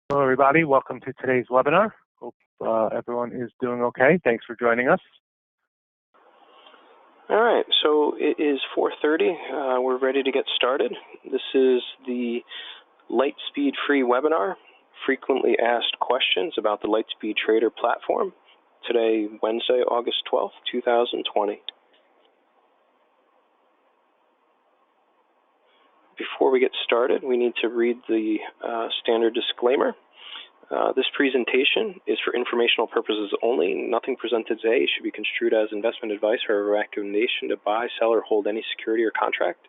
Hello, everybody. Welcome to today's webinar. Hope everyone is doing okay. Thanks for joining us. All right, so it is 4:30. We're ready to get started. This is the Lightspeed free webinar, frequently asked questions about the Lightspeed Trader platform. Today, Wednesday, August 12th, 2020. Before we get started, we need to read the standard disclaimer. This presentation is for informational purposes only. Nothing presented today should be construed as investment advice or a recommendation to buy, sell, or hold any security or contract.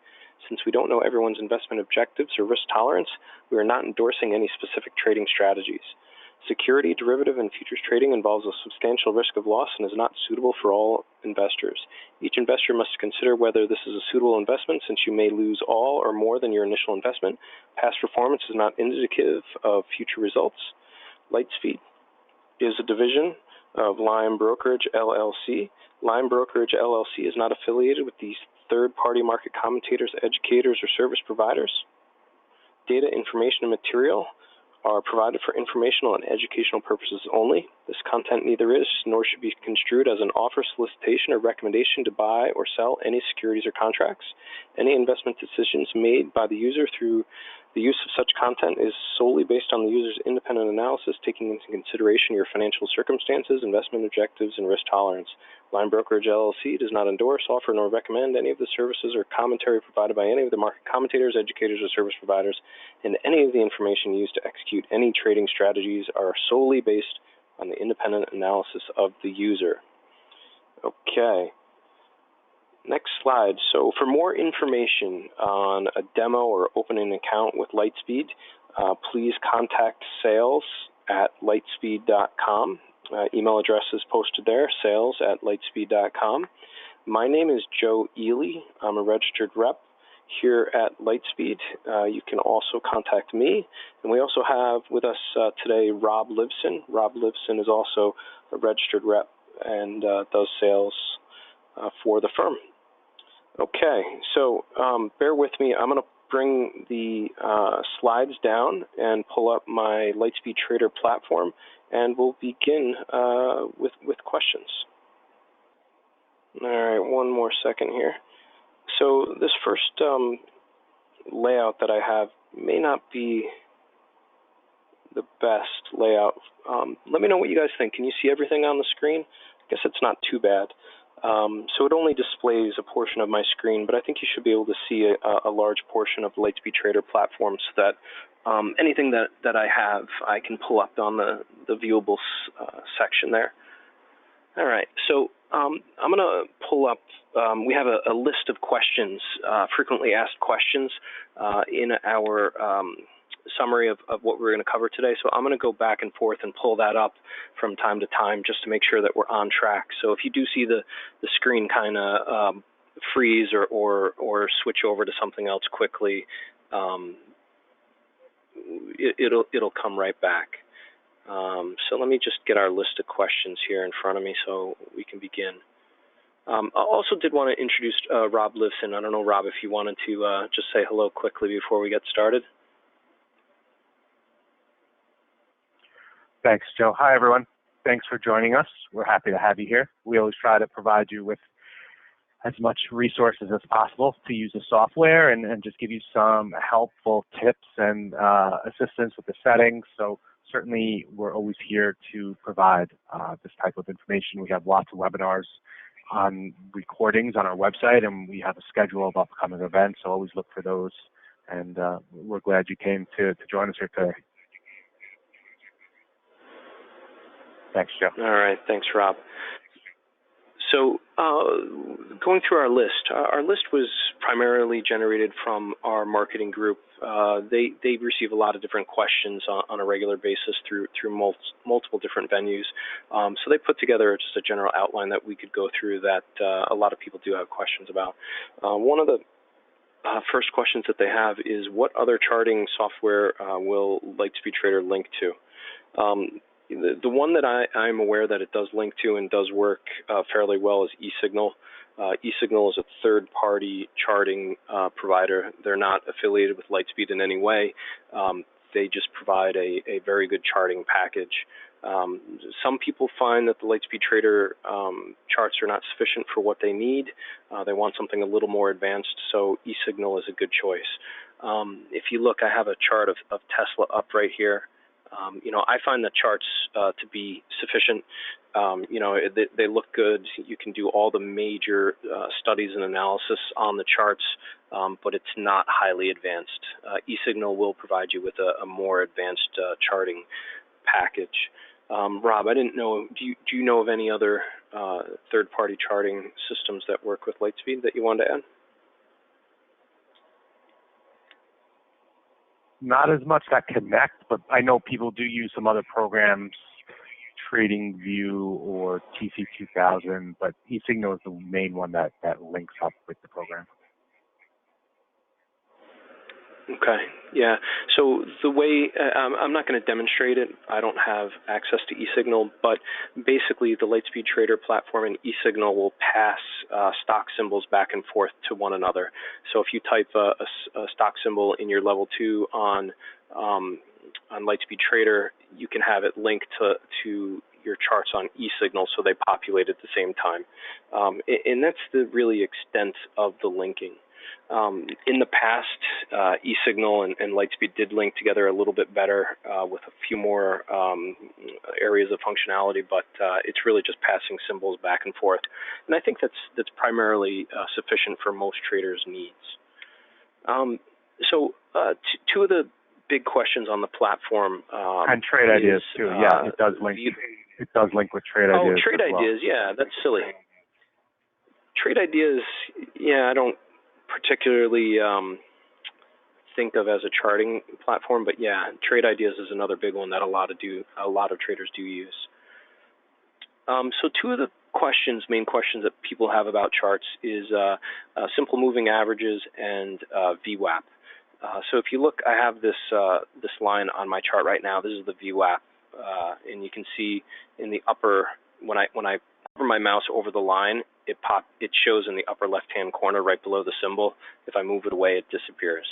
Since we don't know everyone's investment objectives or risk tolerance, we are not endorsing any specific trading strategies. Security, derivative, and futures trading involves a substantial risk of loss and is not suitable for all investors. Each investor must consider whether this is a suitable investment, since you may lose all or more than your initial investment. Past performance is not indicative of future results. Lightspeed is a division of Lime Brokerage LLC. Lime Brokerage LLC is not affiliated with these third-party market commentators, educators, or service providers. Data, information, and material are provided for informational and educational purposes only. This content neither is nor should be construed as an offer, solicitation, or recommendation to buy or sell any securities or contracts. Any investment decisions made by the user through the use of such content is solely based on the user's independent analysis, taking into consideration your financial circumstances, investment objectives, and risk tolerance. Lime Brokerage LLC does not endorse, offer, nor recommend any of the services or commentary provided by any of the market commentators, educators, or service providers, and any of the information used to execute any trading strategies are solely based on the independent analysis of the user. Okay. Next slide. So for more information on a demo or opening an account with Lightspeed, please contact sales@lightspeed.com. Email address is posted there, sales@lightspeed.com. My name is Joe Ely. I'm a registered rep here at Lightspeed. You can also contact me. And we also have with us today Rob Livson. Rob Livson is also a registered rep and does sales for the firm. Okay, so bear with me. I'm going to bring the slides down and pull up my Lightspeed Trader platform, and we'll begin with questions. All right, one more second here. So this first layout that I have may not be the best layout. Let me know what you guys think. Can you see everything on the screen? I guess it's not too bad. So it only displays a portion of my screen, but I think you should be able to see a large portion of the Lightspeed Trader platform, so that anything that I have, I can pull up on the viewables section there. All right, so I'm going to pull up, we have a list of questions, frequently asked questions in our summary of what we're going to cover today. So I'm going to go back and forth and pull that up from time to time just to make sure that we're on track. So if you do see the screen kind of freeze or switch over to something else quickly, it'll come right back. So let me just get our list of questions here in front of me so we can begin. I also did want to introduce Rob Livson. I don't know, Rob, if you wanted to just say hello quickly before we get started. Thanks, Joe. Hi, everyone. Thanks for joining us. We're happy to have you here. We always try to provide you with as much resources as possible to use the software and just give you some helpful tips and assistance with the settings. So certainly we're always here to provide this type of information. We have lots of webinars on recordings on our website, and we have a schedule of upcoming events, so always look for those. And we're glad you came to join us here today. Thanks, Joe. All right, thanks, Rob. So going through our list was primarily generated from our marketing group. They receive a lot of different questions on a regular basis through multiple different venues. So they put together just a general outline that we could go through that a lot of people do have questions about. One of the first questions that they have is, what other charting software will Lightspeed Trader link to? The one that I'm aware that it does link to and does work fairly well is eSignal. eSignal is a third-party charting provider. They're not affiliated with Lightspeed in any way. they just provide a very good charting package. Some people find that the Lightspeed Trader charts are not sufficient for what they need. They want something a little more advanced, so eSignal is a good choice. If you look, I have a chart of Tesla up right here. I find the charts to be sufficient. They look good. You can do all the major studies and analysis on the charts, but it's not highly advanced. eSignal will provide you with a more advanced charting package. Rob, I didn't know, do you know of any other third-party charting systems that work with Lightspeed that you wanted to add? Not as much that connect, but I know people do use some other programs, TradingView or TC2000, but eSignal is the main one that links up with the program. Okay, yeah. So the way, I'm not going to demonstrate it. I don't have access to eSignal, but basically the Lightspeed Trader platform and eSignal will pass stock symbols back and forth to one another. So if you type a stock symbol in your level 2 on Lightspeed Trader, you can have it linked to your charts on eSignal, so they populate at the same time. And that's the really extent of the linking. In the past, eSignal and Lightspeed did link together a little bit better with a few more areas of functionality, but it's really just passing symbols back and forth. And I think that's primarily sufficient for most traders' needs. Two of the big questions on the platform and trade ideas too. Yeah, it does link. It does link with trade ideas. Oh, trade ideas. Yeah, that's silly. Trade ideas. Yeah, I don't particularly think of as a charting platform, but yeah, trade ideas is another big one that a lot of traders do use. So two of the main questions that people have about charts is simple moving averages and Vwap. So if you look, I have this line on my chart right now. This is the Vwap, and you can see in the upper, when I hover my mouse over the line, it shows in the upper left-hand corner right below the symbol. If I move it away, it disappears.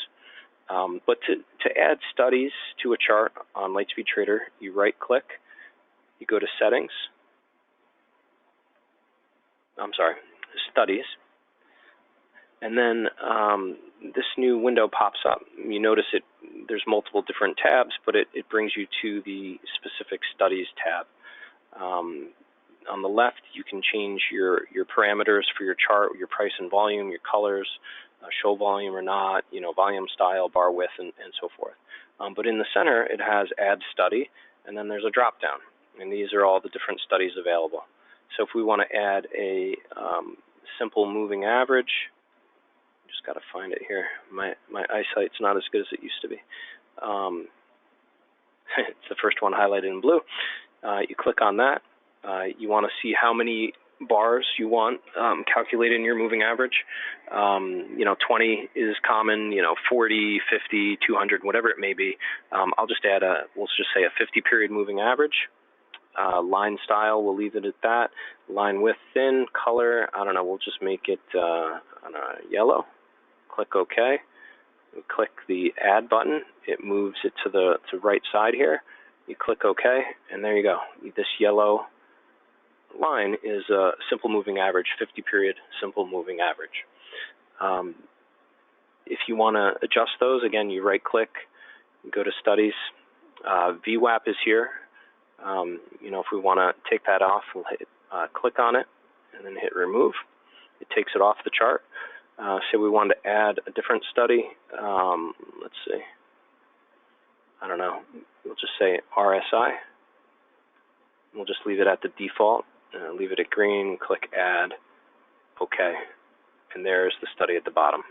But to add studies to a chart on Lightspeed Trader, you right-click, you go to Settings. Studies. And then this new window pops up. You notice there's multiple different tabs, but it brings you to the specific Studies tab. On the left, you can change your parameters for your chart, your price and volume, your colors, show volume or not, volume style, bar width, and so forth. But in the center, it has Add Study, and then there's a drop-down. And these are all the different studies available. So if we want to add a simple moving average, just got to find it here. My eyesight's not as good as it used to be. It's the first one highlighted in blue. You click on that. You want to see how many bars you want calculated in your moving average. 20 is common, 40, 50, 200, whatever it may be. I'll just add let's just say a 50-period moving average. Line style, we'll leave it at that. Line width, thin, color, I don't know, we'll just make it yellow. Click OK. We click the Add button. It moves it to the right side here. You click OK, and there you go. This yellow line is a simple moving average, 50-period simple moving average. If you want to adjust those, again, you right-click, go to Studies. Vwap is here. If we want to take that off, we'll hit, click on it, and then hit Remove. It takes it off the chart. Say we want to add a different study. Let's see. I don't know. We'll just say RSI. We'll just leave it at the default. Leave it at green. Click Add. OK. And there's the study at the bottom.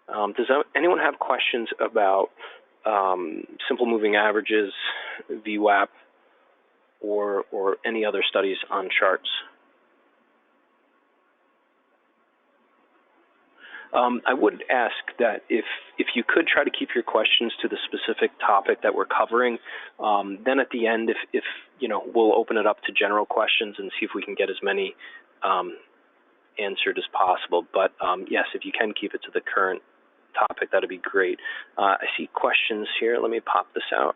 Does anyone have questions about simple moving averages, Vwap, or any other studies on charts? I would ask that if you could try to keep your questions to the specific topic that we're covering, then at the end, if we'll open it up to general questions and see if we can get as many answered as possible. But yes, if you can keep it to the current topic, that'd be great. I see questions here. Let me pop this out.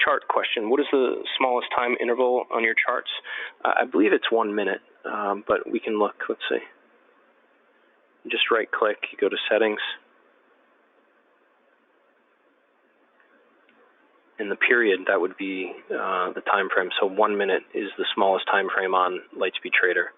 Chart question. What is the smallest time interval on your charts? I believe it's 1 minute, but we can look. Let's see. Just right-click. You go to Settings. In the period, that would be the time frame. So 1 minute is the smallest time frame on Lightspeed Trader.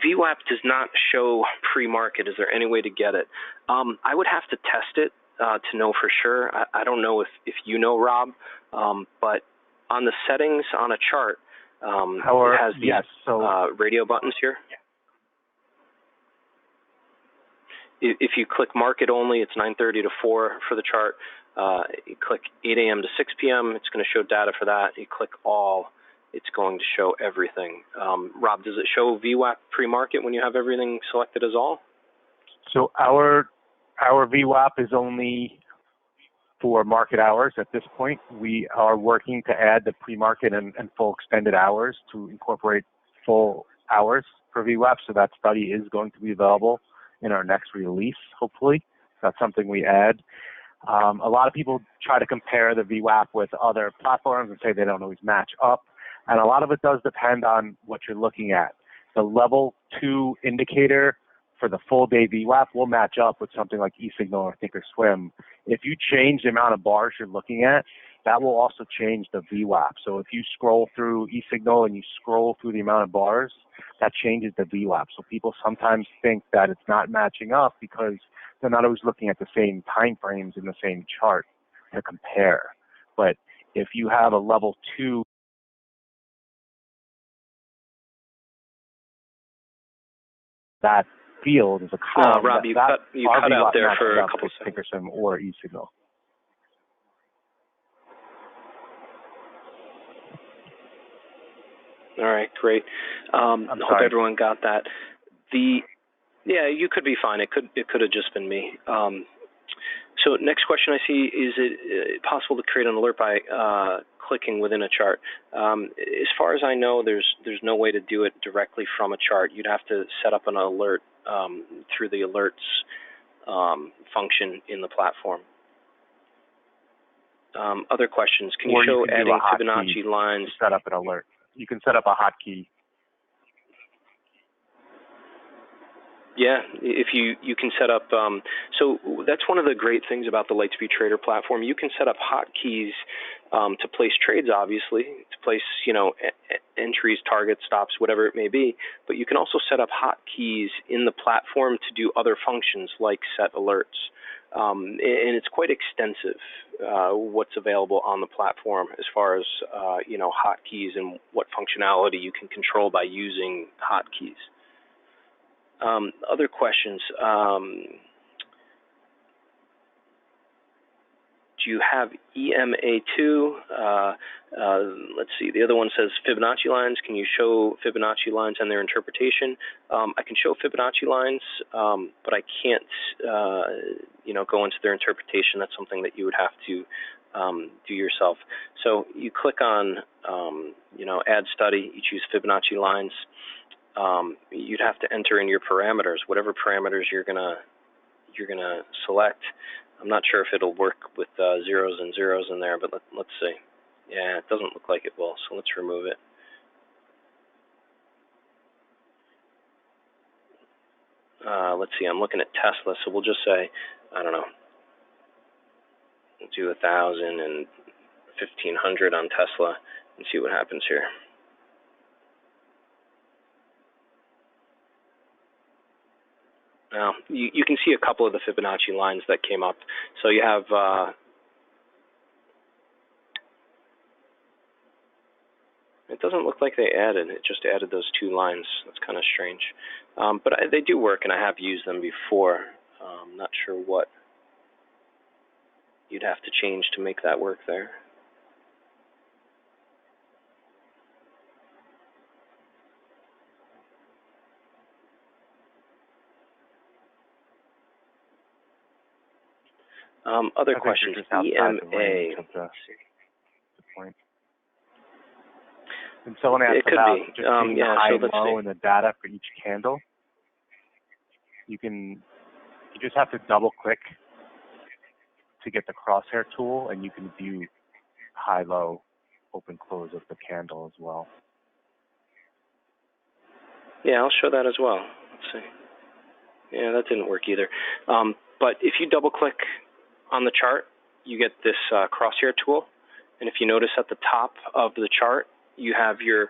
Vwap does not show pre-market. Is there any way to get it? I would have to test it to know for sure. I don't know if you know, Rob, but on the settings on a chart, it has these radio buttons here. If you click market only, it's 9:30 to 4 for the chart. You click 8 a.m. to 6 p.m., it's going to show data for that. You click all, it's going to show everything. Rob, does it show VWAP pre-market when you have everything selected as all? So our VWAP is only for market hours at this point. We are working to add the pre-market and full extended hours to incorporate full hours for VWAP. So that study is going to be available in our next release, hopefully. That's something we add. A lot of people try to compare the VWAP with other platforms and say they don't always match up. And a lot of it does depend on what you're looking at. The level 2 indicator for the full day VWAP will match up with something like eSignal or Thinkorswim. If you change the amount of bars you're looking at, that will also change the VWAP. So if you scroll through eSignal and you scroll through the amount of bars, that changes the VWAP. So people sometimes think that it's not matching up because they're not always looking at the same time frames in the same chart to compare. But if you have a level 2, that field is a column. Rob, you cut out there for a couple seconds. Thinkorswim or eSignal. All right, great. Hope everyone got that. Yeah, you could be fine. It could have just been me. So next question I see, is it possible to create an alert by clicking within a chart? As far as I know, there's no way to do it directly from a chart. You'd have to set up an alert through the alerts function in the platform. Other questions? Can you show adding Fibonacci lines? Set up an alert. You can set up a hotkey. Yeah, if you can set up, so that's one of the great things about the Lightspeed Trader platform. You can set up hotkeys to place trades, obviously, to place, entries, targets, stops, whatever it may be. But you can also set up hotkeys in the platform to do other functions like set alerts. And it's quite extensive what's available on the platform as far as, hotkeys and what functionality you can control by using hotkeys. Other questions. Do you have EMA2? Let's see. The other one says Fibonacci lines. Can you show Fibonacci lines and their interpretation? I can show Fibonacci lines, but I can't, go into their interpretation. That's something that you would have to do yourself. So you click on, Add Study. You choose Fibonacci lines. You'd have to enter in your parameters, whatever parameters you're gonna select. I'm not sure if it'll work with zeros and zeros in there, but let's see. Yeah, it doesn't look like it will, so let's remove it. Let's see, I'm looking at Tesla, so we'll just say, I don't know, we'll do 1,000 and 1,500 on Tesla and see what happens here. Now, you can see a couple of the Fibonacci lines that came up. So you have, it doesn't look like they added, it just added those 2 lines. That's kind of strange. But they do work, and I have used them before. I'm not sure what you'd have to change to make that work there. Other I think questions? you're just outside the EMA. range of the point. And someone asked It could about be. just seeing the high and low see. and the data for each candle. You just have to double click to get the Crosshair tool, and you can view high, low, open, close of the candle as well. Yeah, I'll show that as well. Let's see. Yeah, that didn't work either. But if you double click on the chart, you get this Crosshair tool, and if you notice at the top of the chart, you have your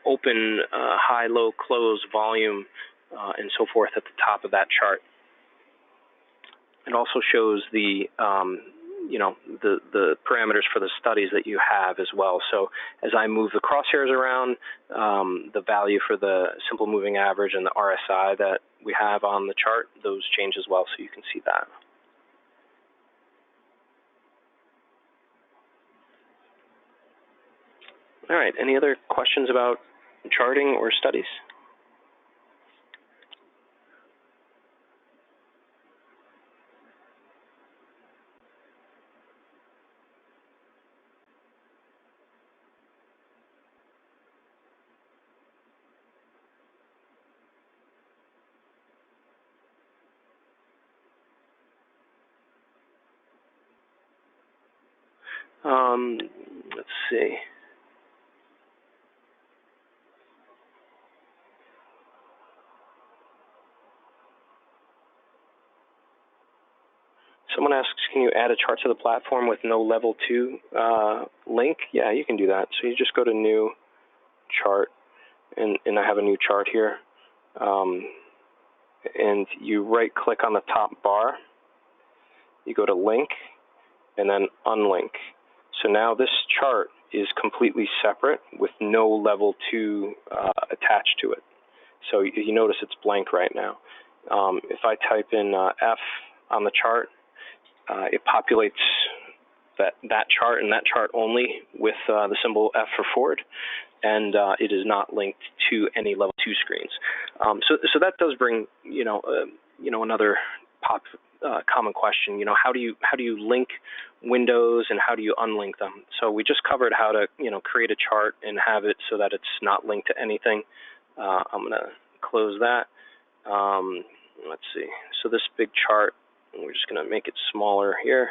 open, high, low, close, volume, and so forth at the top of that chart. It also shows the the parameters for the studies that you have as well. So as I move the crosshairs around, the value for the simple moving average and the RSI that we have on the chart, those change as well, so you can see that. All right, any other questions about charting or studies? Let's see. Someone asks, can you add a chart to the platform with no level 2 link? Yeah, you can do that. So you just go to new chart, and I have a new chart here. And you right click on the top bar, you go to link, and then unlink. So now this chart is completely separate with no level 2 attached to it. So you notice it's blank right now. If I type in F on the chart, it populates that chart and that chart only with the symbol F for Ford, and it is not linked to any level 2 screens. So that does bring another common question. How do you link windows and how do you unlink them? So we just covered how to create a chart and have it so that it's not linked to anything. I'm going to close that. Let's see. So this big chart, we're just going to make it smaller here.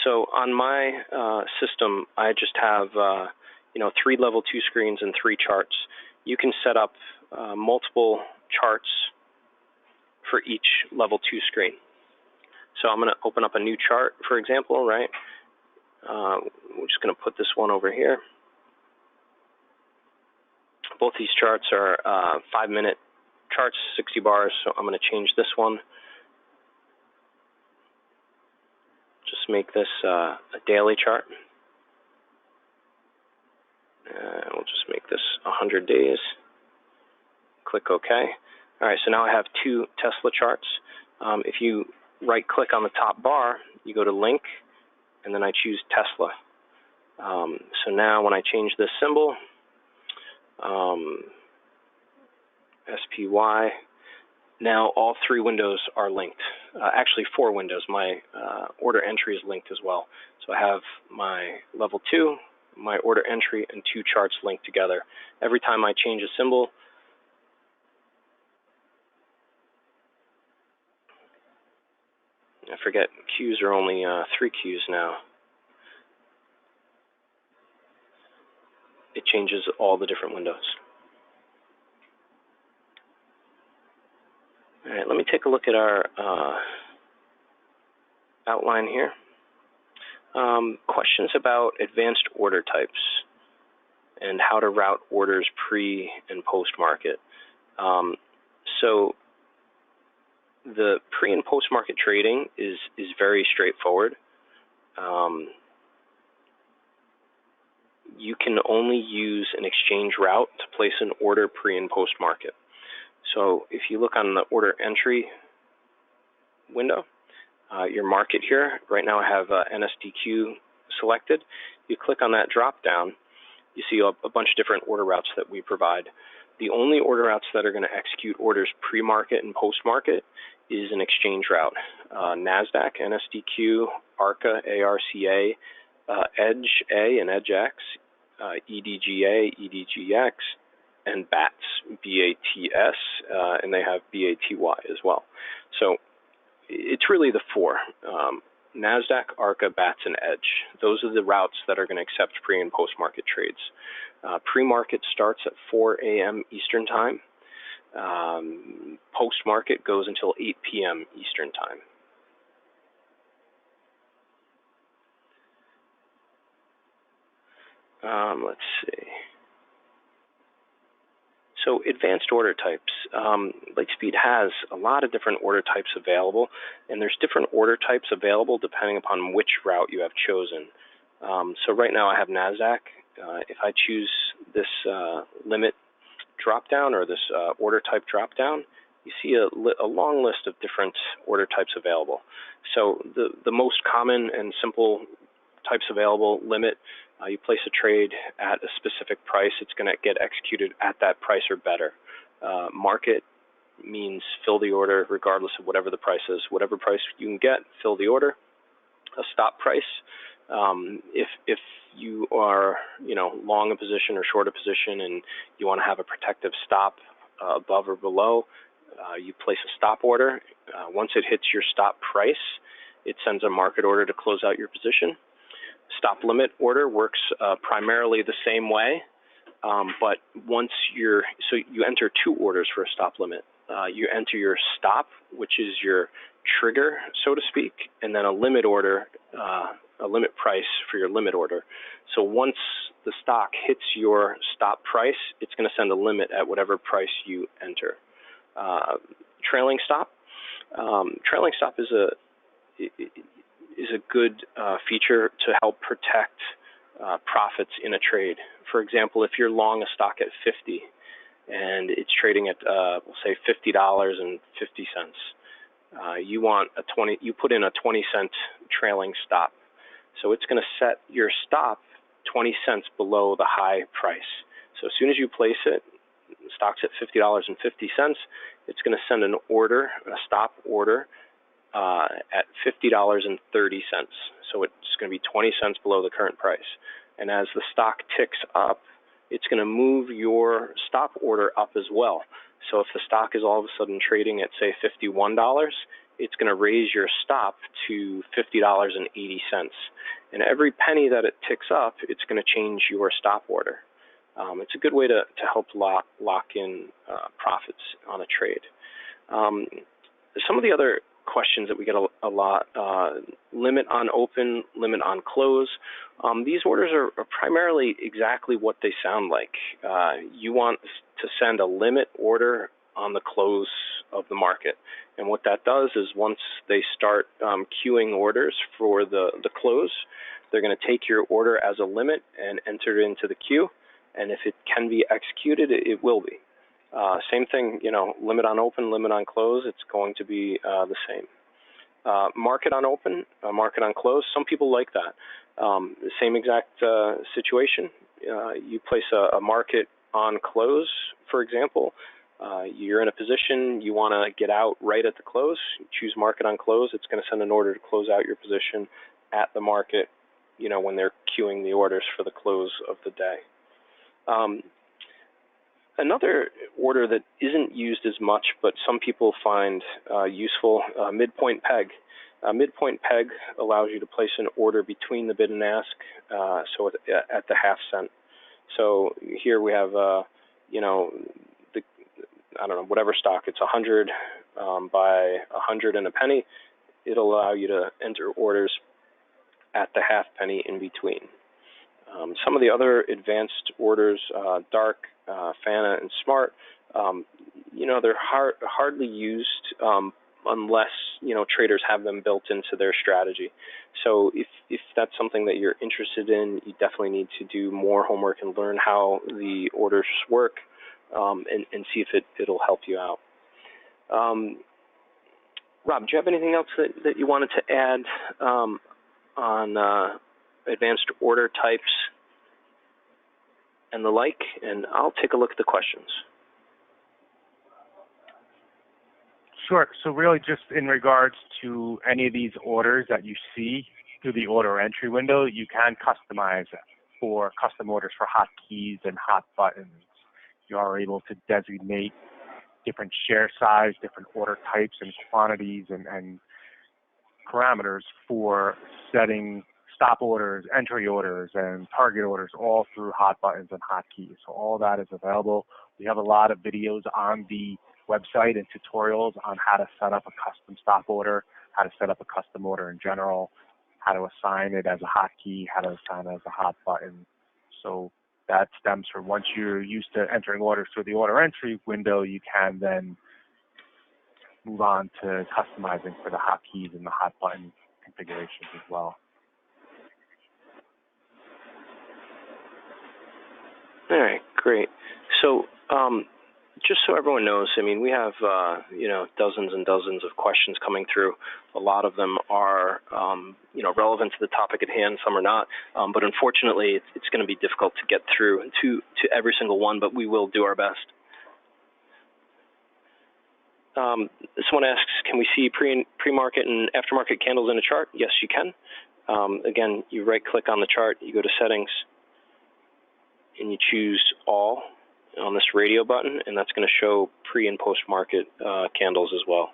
So on my system, I just have 3 level 2 screens and 3 charts. You can set up multiple charts for each level 2 screen. So I'm going to open up a new chart, for example, right? We're just going to put this one over here. Both these charts are 5-minute charts, 60 bars, so I'm going to change this one. Just make this a daily chart. We'll just make this 100 days. Click OK. All right, so now I have 2 Tesla charts. If you right-click on the top bar, you go to Link, and then I choose Tesla. So now when I change this symbol, SPY, now all 3 windows are linked. Actually 4 windows. My order entry is linked as well. So I have my level 2, my order entry, and 2 charts linked together. Every time I change a symbol, I forget, Qs are only 3 Qs now. It changes all the different windows. All right, let me take a look at our outline here. Questions about advanced order types and how to route orders pre and post market. So the pre and post market trading is very straightforward. You can only use an exchange route to place an order pre and post market. So if you look on the order entry window, your market here, right now I have NSDQ selected. You click on that drop down, you see a bunch of different order routes that we provide. The only order routes that are going to execute orders pre-market and post-market is an exchange route. NASDAQ, NSDQ, ARCA, ARCA, EDGE A and EDGX, EDGA, EDGX, and BATS, BATS, and they have BATY as well. So it's really the four, NASDAQ, ARCA, BATS, and EDGE. Those are the routes that are going to accept pre- and post-market trades. Pre-market starts at 4 a.m. Eastern Time. Post-market goes until 8 p.m. Eastern Time. Let's see. So advanced order types. Lightspeed has a lot of different order types available, and there's different order types available depending upon which route you have chosen. So right now I have NASDAQ. If I choose this limit drop-down or this order type drop-down, you see a long list of different order types available. So the most common and simple types available: limit. You place a trade at a specific price, it's going to get executed at that price or better. Market means fill the order regardless of whatever the price is. Whatever price you can get, fill the order. A stop price. If you are long a position or short a position and you want to have a protective stop above or below, you place a stop order. Once it hits your stop price, it sends a market order to close out your position. Stop limit order works primarily the same way, but you enter two orders for a stop limit. You enter your stop, which is your trigger, so to speak, and then a limit order, a limit price for your limit order. So once the stock hits your stop price, it's going to send a limit at whatever price you enter. Trailing stop. Trailing stop is a good feature to help protect profits in a trade. For example, if you're long a stock at 50 and it's trading at we'll say $50.50, you put in a 20-cent trailing stop. So it's going to set your stop 20 cents below the high price. So as soon as you place it, the stock's at $50.50, it's going to send an order, a stop order, at $50.30. So it's going to be 20 cents below the current price. And as the stock ticks up, it's going to move your stop order up as well. So if the stock is all of a sudden trading at, say, $51, it's going to raise your stop to $50.80. And every penny that it ticks up, it's going to change your stop order. It's a good way to help lock in profits on a trade. Some of the other questions that we get a lot, limit on open, limit on close. These orders are primarily exactly what they sound like. You want to send a limit order on the close of the market. And what that does is once they start queuing orders for the close, they're going to take your order as a limit and enter it into the queue. And if it can be executed, it will be. Same thing, limit on open, limit on close, it's going to be the same. Market on open, market on close, some people like that. The same exact situation. You place a market on close, for example. You're in a position, you want to get out right at the close, you choose market on close, it's going to send an order to close out your position at the market, when they're queuing the orders for the close of the day. Another order that isn't used as much, but some people find useful, midpoint peg. Midpoint peg allows you to place an order between the bid and ask, so at the half cent. So here we have, whatever stock, it's 100 by 100 and a penny. It'll allow you to enter orders at the half penny in between. Some of the other advanced orders, dark, FANA, and smart, they're hardly used unless, traders have them built into their strategy. So if that's something that you're interested in, you definitely need to do more homework and learn how the orders work and see if it'll help you out. Rob, do you have anything else that you wanted to add on advanced order types and the like? And I'll take a look at the questions. Sure. So really just in regards to any of these orders that you see through the order entry window, you can customize for custom orders for hotkeys and hot buttons. You are able to designate different share size, different order types and quantities and parameters for setting stop orders, entry orders, and target orders all through hot buttons and hotkeys. So all that is available. We have a lot of videos on the website and tutorials on how to set up a custom stop order, how to set up a custom order in general, how to assign it as a hotkey, how to assign it as a hot button. So that stems from once you're used to entering orders through the order entry window, you can then move on to customizing for the hotkeys and the hot button configurations as well. All right, great. So just so everyone knows, I mean, we have, dozens and dozens of questions coming through. A lot of them are, relevant to the topic at hand. Some are not. But unfortunately, it's going to be difficult to get through to every single one, but we will do our best. Someone asks, can we see pre-market and aftermarket candles in a chart? Yes, you can. Again, you right-click on the chart, you go to Settings, and you choose All on this radio button, and that's going to show pre- and post-market candles as well.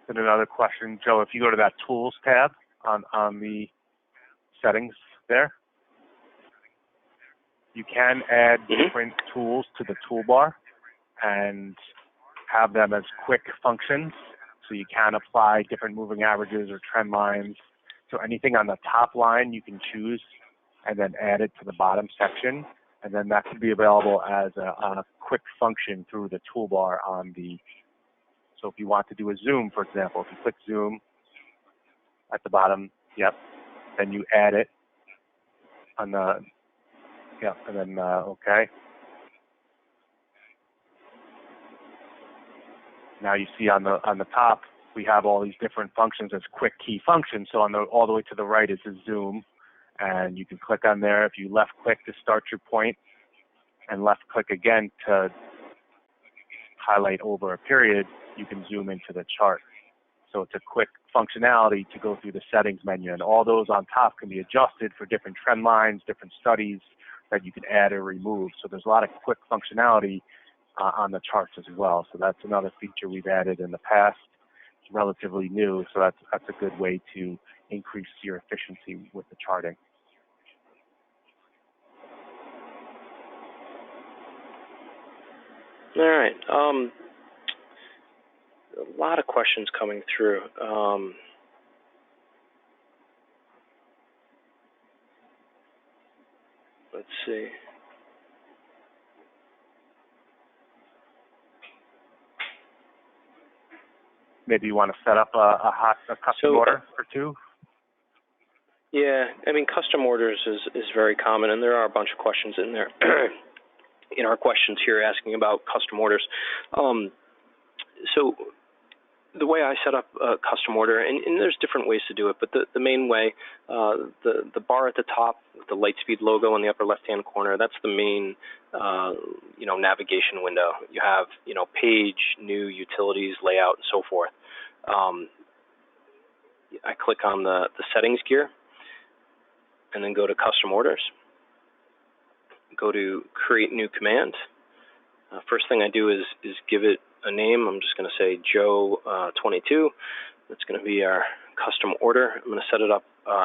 And another question, Joe, if you go to that Tools tab on the settings there, you can add different tools to the toolbar and have them as quick functions. So you can apply different moving averages or trend lines. So anything on the top line you can choose and then add it to the bottom section. And then that can be available as a quick function through the toolbar on the, so if you want to do a zoom, for example, if you click zoom at the bottom, then you add it on the, and then okay. Now you see on the top, we have all these different functions as quick key functions. So all the way to the right is a zoom, and you can click on there. If you left click to start your point, and left click again to highlight over a period, you can zoom into the chart. So it's a quick functionality to go through the settings menu, and all those on top can be adjusted for different trend lines, different studies that you can add or remove. So there's a lot of quick functionality on the charts as well. So that's another feature we've added in the past. It's relatively new, so that's a good way to increase your efficiency with the charting. All right. A lot of questions coming through. Let's see. Maybe you want to set up a custom order or two? Yeah, I mean, custom orders is very common, and there are a bunch of questions in there. In our questions here asking about custom orders. So the way I set up a custom order, and there's different ways to do it, but the main way, the bar at the top, the Lightspeed logo in the upper left-hand corner, that's the main, navigation window. You have, page, new, utilities, layout, and so forth. I click on the settings gear, and then go to custom orders. Go to create new command. First thing I do is give it a name. I'm just going to say Joe 22. That's going to be our custom order. I'm going to set it up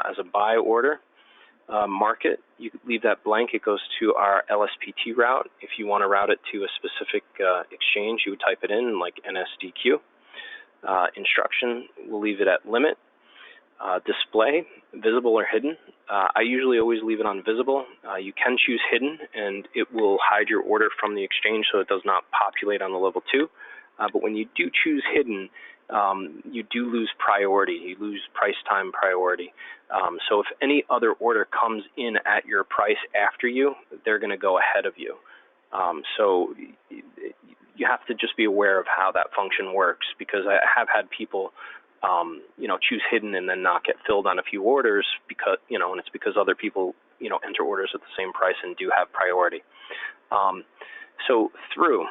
as a buy order. Mark it. You leave that blank. It goes to our LSPT route. If you want to route it to a specific exchange, you would type it in like NSDQ. Instruction, we'll leave it at limit. Display, visible or hidden. I usually always leave it on visible. You can choose hidden, and it will hide your order from the exchange so it does not populate on the level 2. But when you do choose hidden, you do lose priority. You lose price time priority. So if any other order comes in at your price after you, they're going to go ahead of you. So you have to just be aware of how that function works, because I have had people choose hidden and then not get filled on a few orders because, and it's because other people, enter orders at the same price and do have priority. So through,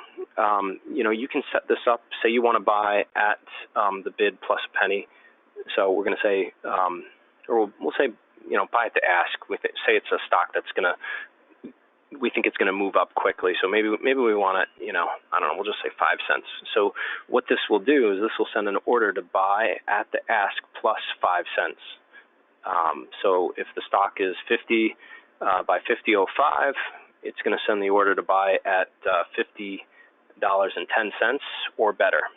you can set this up. Say you want to buy at the bid plus a penny. So we're going to say, or we'll say, buy at the ask. Say it's a stock that's we think it's going to move up quickly. So maybe we want it, I don't know, we'll just say 5 cents. So what this will do is this will send an order to buy at the ask plus 5 cents. So if the stock is 50 by 50.05, it's going to send the order to buy at $50.10 or better.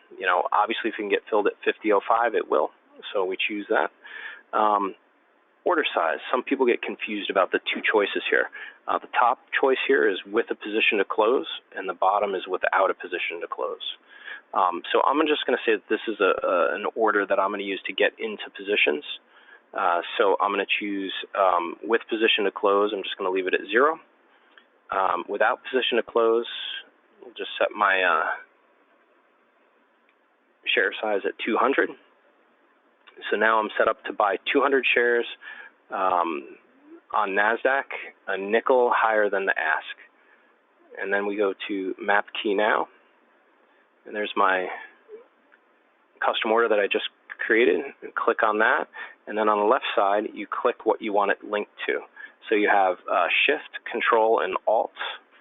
Obviously if we can get filled at 50.05, it will. So we choose that. Order size. Some people get confused about the two choices here. The top choice here is with a position to close, and the bottom is without a position to close. So I'm just going to say that this is an order that I'm going to use to get into positions. So I'm going to choose with position to close. I'm just going to leave it at 0. Without position to close, we'll just set my share size at 200. So now I'm set up to buy 200 shares on NASDAQ, a nickel higher than the ask. And then we go to map key now. And there's my custom order that I just created. Click on that. And then on the left side, you click what you want it linked to. So you have Shift, Control, and Alt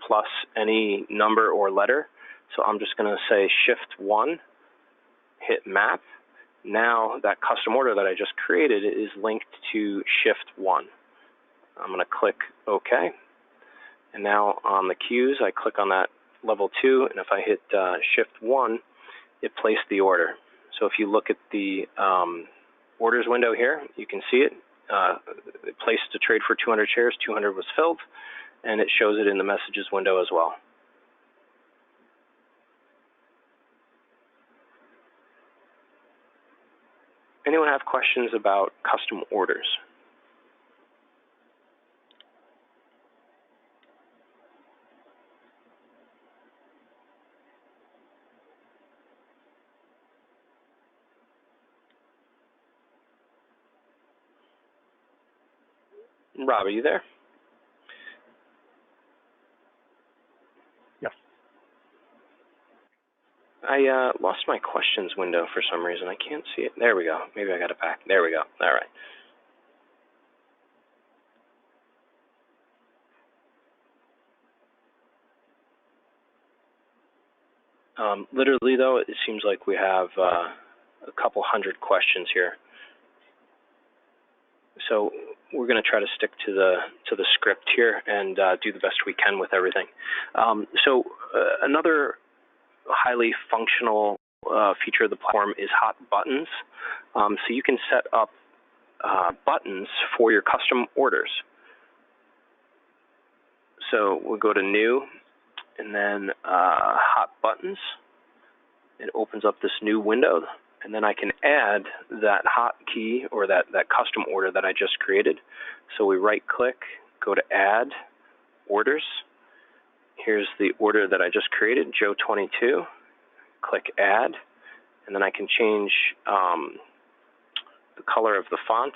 plus any number or letter. So I'm just going to say Shift 1, hit map. Now that custom order that I just created is linked to Shift 1. I'm going to click OK. And now on the queues, I click on that level 2, and if I hit Shift 1, it placed the order. So if you look at the orders window here, you can see it. It placed a trade for 200 shares, 200 was filled, and it shows it in the messages window as well. Anyone have questions about custom orders? Rob, are you there? Yes. I lost my questions window for some reason. I can't see it. There we go. Maybe I got it back. There we go. All right. Literally, though, it seems like we have a couple hundred questions here. So we're going to try to stick to the script here and do the best we can with everything. So another highly functional feature of the platform is hot buttons. So you can set up buttons for your custom orders. So we'll go to New, and then Hot Buttons. It opens up this new window, and then I can add that hotkey or that custom order that I just created. So we right-click, go to Add, Orders. Here's the order that I just created, Joe 22. Click Add, and then I can change the color of the font.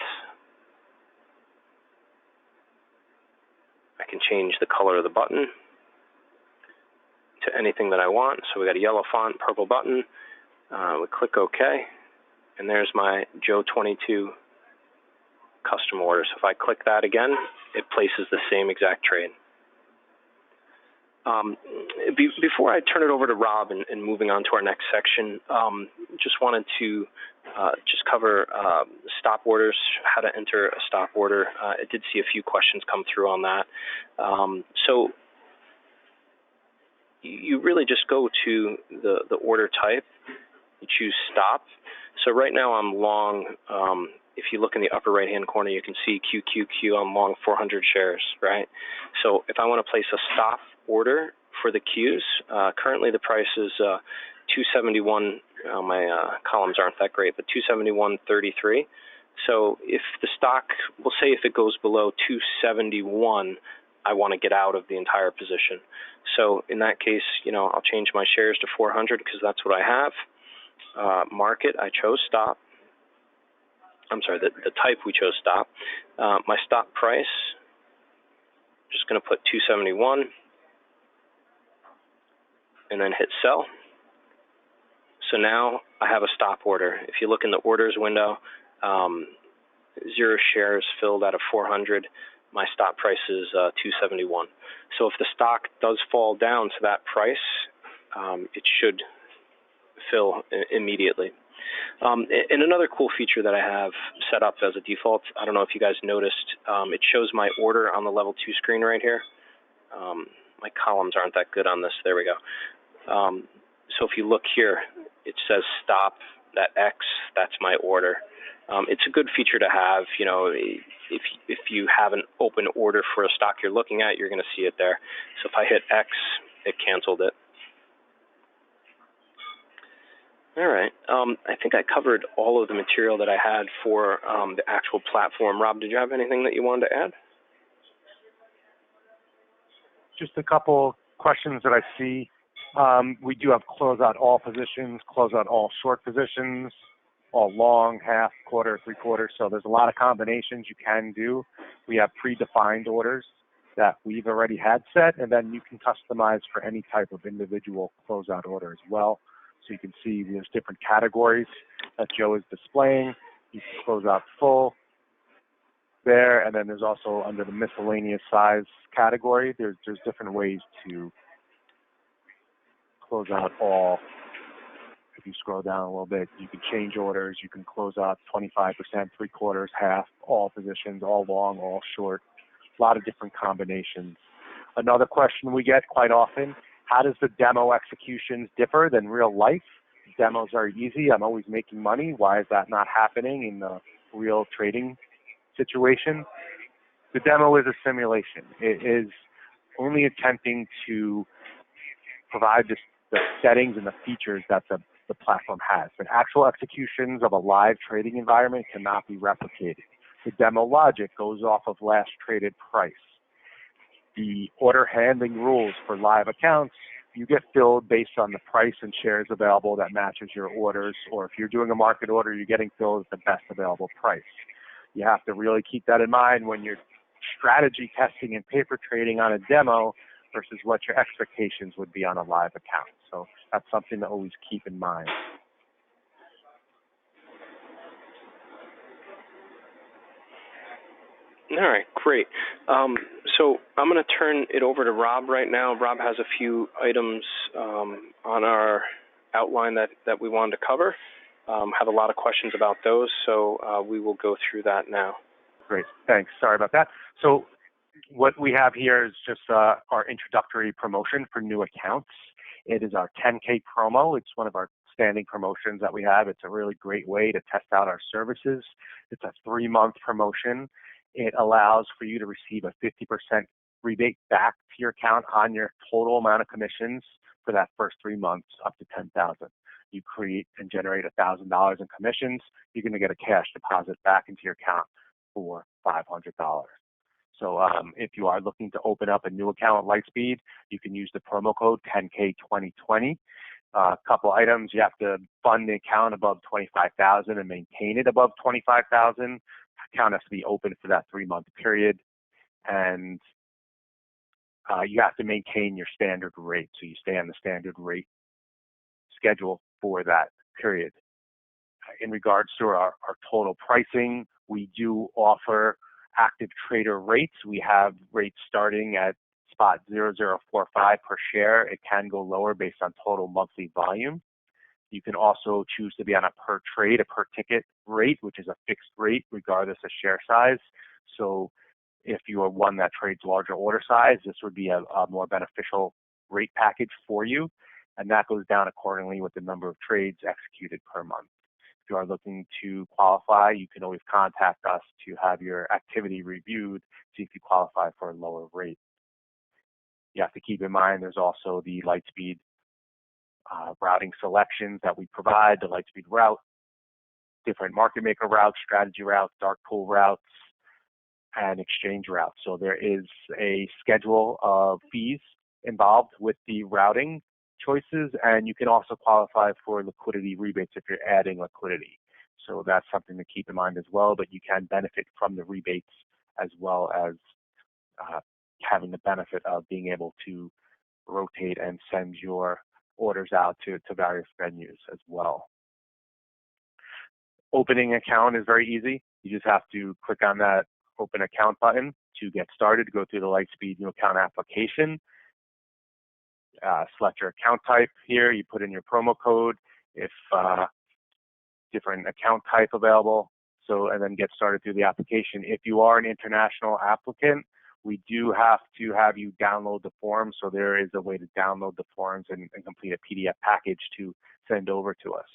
I can change the color of the button to anything that I want. So we got a yellow font, purple button. We click OK, and there's my Joe 22 custom order. So if I click that again, it places the same exact trade. Before I turn it over to Rob and moving on to our next section, just wanted to just cover stop orders, how to enter a stop order. I did see a few questions come through on that. So you really just go to the order type, you choose stop. So right now I'm long, if you look in the upper right-hand corner, you can see QQQ, I'm long 400 shares, right? So if I want to place a stop order for the Qs, currently the price is 271, my columns aren't that great, but 271.33. So if the stock, we'll say if it goes below 271, I want to get out of the entire position. So in that case, I'll change my shares to 400 because that's what I have. Market, I chose stop. the type we chose stop. My stop price, just going to put 271 and then hit sell. So now I have a stop order. If you look in the orders window, 0 shares filled out of 400. My stop price is 271. So if the stock does fall down to that price, it should fill immediately. And another cool feature that I have set up as a default, I don't know if you guys noticed, it shows my order on the level 2 screen right here. My columns aren't that good on this. There we go. So if you look here, it says stop, that X, that's my order. It's a good feature to have. You know, if you have an open order for a stock you're looking at, you're going to see it there. So if I hit X, it canceled it. All right. I think I covered all of the material that I had for the actual platform. Rob, did you have anything that you wanted to add? Just a couple questions that I see. We do have close out all positions, close out all short positions, all long, half, quarter, 3/4. So there's a lot of combinations you can do. We have predefined orders that we've already had set, and then you can customize for any type of individual closeout order as well. So you can see there's different categories that Joe is displaying. You can close out full there, and then there's also under the miscellaneous size category, there's different ways to close out all. If you scroll down a little bit, you can change orders. You can close out 25%, 3/4, half, all positions, all long, all short. A lot of different combinations. Another question we get quite often, how does the demo executions differ than real life? Demos are easy. I'm always making money. Why is that not happening in the real trading situation? The demo is a simulation. It is only attempting to provide the settings and the features that the platform has. But actual executions of a live trading environment cannot be replicated. The demo logic goes off of last traded price. The order handling rules for live accounts, you get filled based on the price and shares available that matches your orders, or if you're doing a market order, you're getting filled at the best available price. You have to really keep that in mind when you're strategy testing and paper trading on a demo versus what your expectations would be on a live account. So that's something to always keep in mind. All right, great. So I'm going to turn it over to Rob right now. Rob has a few items on our outline that we wanted to cover. Have a lot of questions about those, so we will go through that now. Great, thanks. Sorry about that. So what we have here is just our introductory promotion for new accounts. It is our 10K promo. It's one of our standing promotions that we have. It's a really great way to test out our services. It's a 3-month promotion. It allows for you to receive a 50% rebate back to your account on your total amount of commissions for that first 3 months up to $10,000. You create and generate $1,000 in commissions, you're going to get a cash deposit back into your account for $500. So if you are looking to open up a new account at Lightspeed, you can use the promo code 10K2020. A couple items, you have to fund the account above $25,000 and maintain it above $25,000. Account has to be open for that 3-month period, and you have to maintain your standard rate, so you stay on the standard rate schedule for that period. In regards to our total pricing, we do offer active trader rates. We have rates starting at spot 0045 per share. It can go lower based on total monthly volume. You can also choose to be on a per trade, a per ticket rate, which is a fixed rate regardless of share size. So if you are one that trades larger order size, this would be a more beneficial rate package for you. And that goes down accordingly with the number of trades executed per month. If you are looking to qualify, you can always contact us to have your activity reviewed, see if you qualify for a lower rate. You have to keep in mind there's also the Lightspeed routing selections that we provide, the Lightspeed route, different market maker routes, strategy routes, dark pool routes, and exchange routes. So there is a schedule of fees involved with the routing choices, and you can also qualify for liquidity rebates if you're adding liquidity. So that's something to keep in mind as well, but you can benefit from the rebates as well as having the benefit of being able to rotate and send your orders out to various venues as well. Opening an account is very easy. You just have to click on that open account button to get started, go through the Lightspeed new account application, select your account type here, you put in your promo code, if different account type available, and then get started through the application. If you are an international applicant, we do have to have you download the form, so there is a way to download the forms and complete a PDF package to send over to us.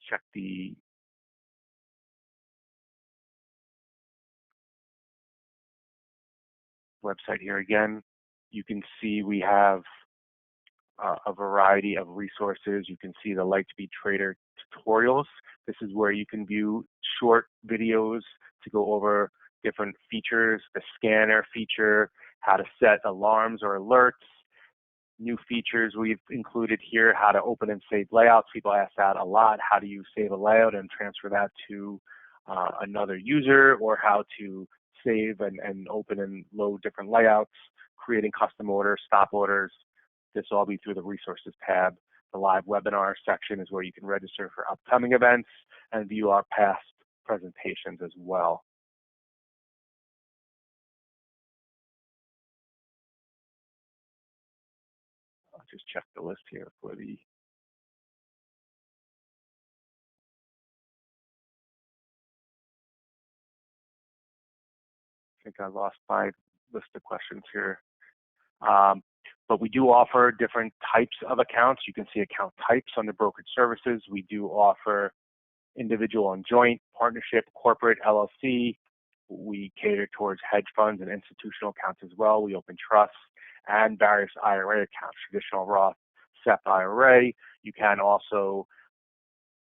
Check the website here again. You can see we have a variety of resources. You can see the Lightspeed Trader tutorials. This is where you can view short videos to go over different features, the scanner feature, how to set alarms or alerts, new features we've included here, how to open and save layouts. People ask that a lot. How do you save a layout and transfer that to another user, or how to save and open and load different layouts, creating custom orders, stop orders. This will all be through the resources tab. The live webinar section is where you can register for upcoming events and view our past presentations as well. I'll just check the list here for the I think I lost my list of questions here. But we do offer different types of accounts. You can see account types under brokerage services. We do offer individual and joint, partnership, corporate, LLC. We cater towards hedge funds and institutional accounts as well. We open trusts and various IRA accounts, traditional Roth, SEP IRA. You can also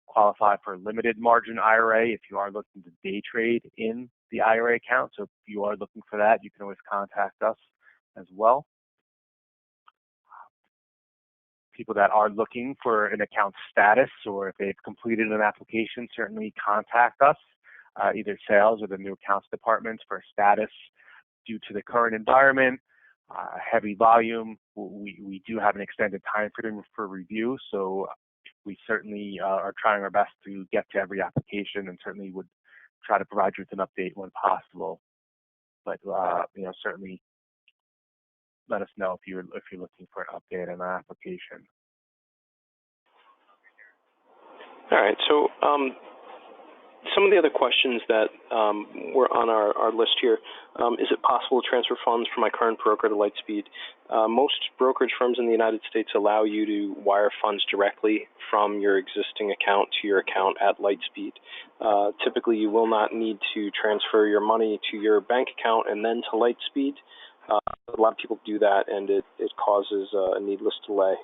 qualify for limited margin IRA if you are looking to day trade in the IRA account. So if you are looking for that, you can always contact us as well. People that are looking for an account status, or if they've completed an application, certainly contact us, either sales or the new accounts departments for a status. Due to the current environment, heavy volume, we do have an extended time frame for review, so we certainly are trying our best to get to every application, and certainly would try to provide you with an update when possible. But certainly let us know if you're looking for an update on an application. All right. So some of the other questions that were on our list here, is it possible to transfer funds from my current broker to Lightspeed? Most brokerage firms in the United States allow you to wire funds directly from your existing account to your account at Lightspeed. Typically, you will not need to transfer your money to your bank account and then to Lightspeed. A lot of people do that, and it causes a needless delay.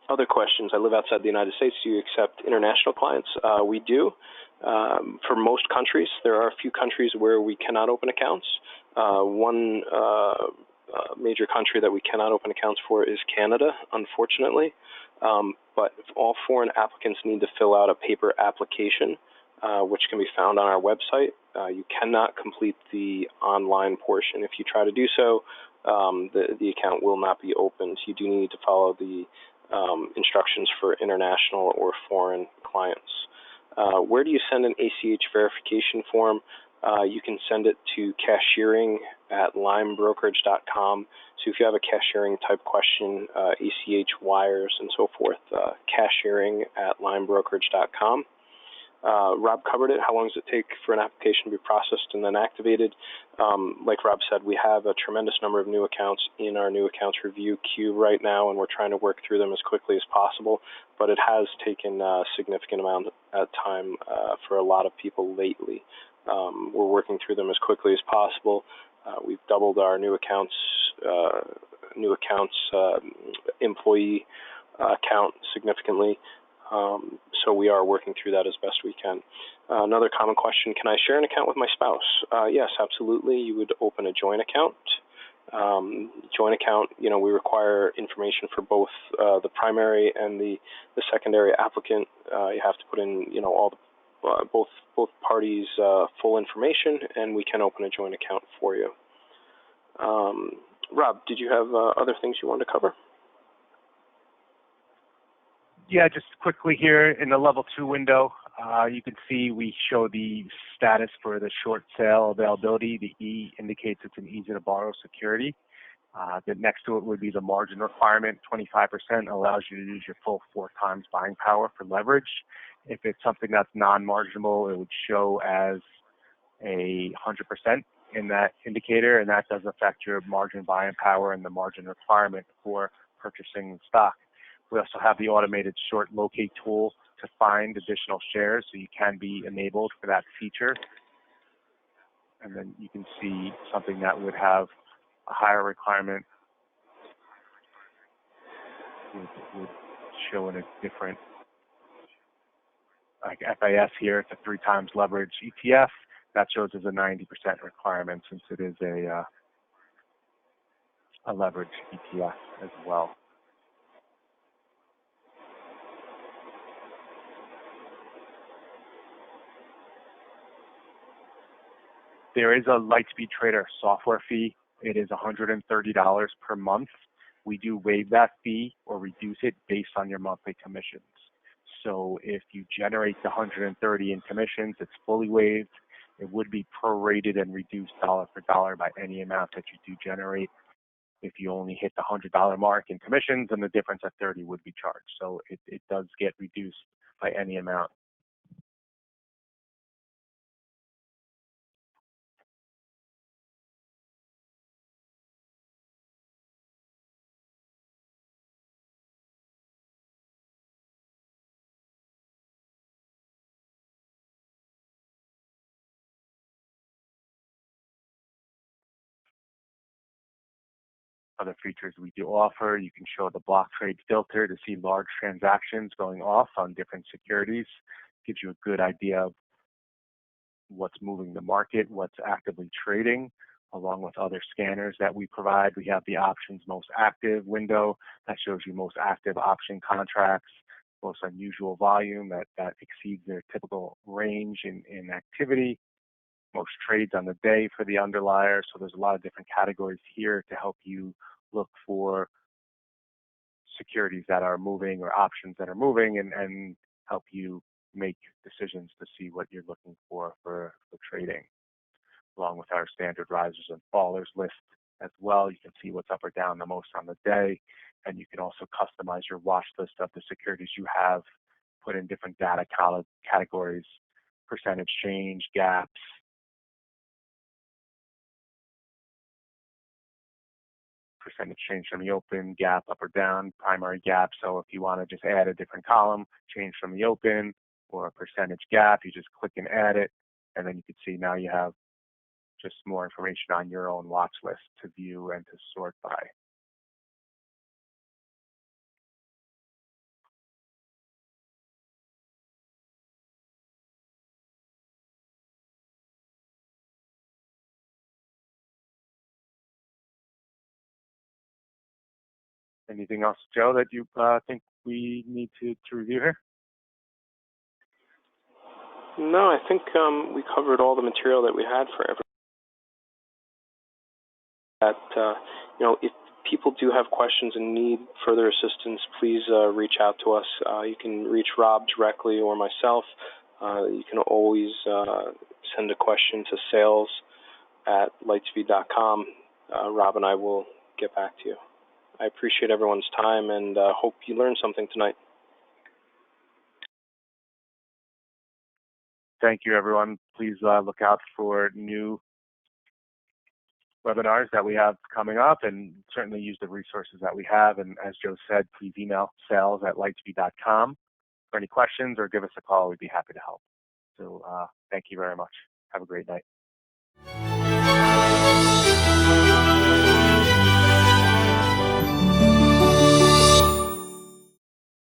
Other questions. I live outside the United States. Do you accept international clients? We do. For most countries, there are a few countries where we cannot open accounts. One major country that we cannot open accounts for is Canada, unfortunately. But all foreign applicants need to fill out a paper application, which can be found on our website. You cannot complete the online portion. If you try to do so, the account will not be opened. You do need to follow the instructions for international or foreign clients. Where do you send an ACH verification form? You can send it to cashiering@limebrokerage.com. So if you have a cashiering type question, ACH wires and so forth, cashiering@limebrokerage.com. Rob covered it. How long does it take for an application to be processed and then activated? Like Rob said, we have a tremendous number of new accounts in our new accounts review queue right now, and we're trying to work through them as quickly as possible. But it has taken a significant amount of time for a lot of people lately. We're working through them as quickly as possible. We've doubled our new accounts employee count significantly. So we are working through that as best we can. Another common question, can I share an account with my spouse? Yes, absolutely. You would open a joint account, Joint account, we require information for both the primary and the secondary applicant. You have to put in, all the, both parties' full information, and we can open a joint account for you. Rob, did you have other things you wanted to cover? Yeah, just quickly here in the level 2 window, you can see we show the status for the short sale availability. The E indicates it's an easy to borrow security. The next to it would be the margin requirement. 25% allows you to use your full 4 times buying power for leverage. If it's something that's non-marginable, it would show as a 100% in that indicator, and that does affect your margin buying power and the margin requirement for purchasing stock. We also have the automated short locate tool to find additional shares, so you can be enabled for that feature. And then you can see something that would have a higher requirement would show in a different, like FAS here, it's a 3 times leverage ETF. That shows as a 90% requirement since it is a leverage ETF as well. There is a Lightspeed Trader software fee. It is $130 per month. We do waive that fee or reduce it based on your monthly commissions. So if you generate the $130 in commissions, it's fully waived. It would be prorated and reduced dollar for dollar by any amount that you do generate. If you only hit the $100 mark in commissions, then the difference at $30 would be charged. So it does get reduced by any amount. Other features we do offer, you can show the block trade filter to see large transactions going off on different securities. Gives you a good idea of what's moving the market, what's actively trading, along with other scanners that we provide. We have the options most active window that shows you most active option contracts, most unusual volume that exceeds their typical range in activity, most trades on the day for the underlier. So there's a lot of different categories here to help you look for securities that are moving or options that are moving and help you make decisions to see what you're looking for trading, along with our standard risers and fallers list as well. You can see what's up or down the most on the day, and you can also customize your watch list of the securities you have, put in different data categories, percentage change, gaps, percentage change from the open, gap up or down, primary gap. So if you want to just add a different column, change from the open or a percentage gap, you just click and add it, and then you can see now you have just more information on your own watch list to view and to sort by. Anything else, Joe, that you think we need to review here? No, I think we covered all the material that we had for everyone. If people do have questions and need further assistance, please reach out to us. You can reach Rob directly or myself. You can always send a question to sales@lightspeed.com. Rob and I will get back to you. I appreciate everyone's time and hope you learned something tonight. Thank you, everyone. Please look out for new webinars that we have coming up, and certainly use the resources that we have. And as Joe said, please email sales@lightspeed.com for any questions or give us a call. We'd be happy to help. So thank you very much. Have a great night.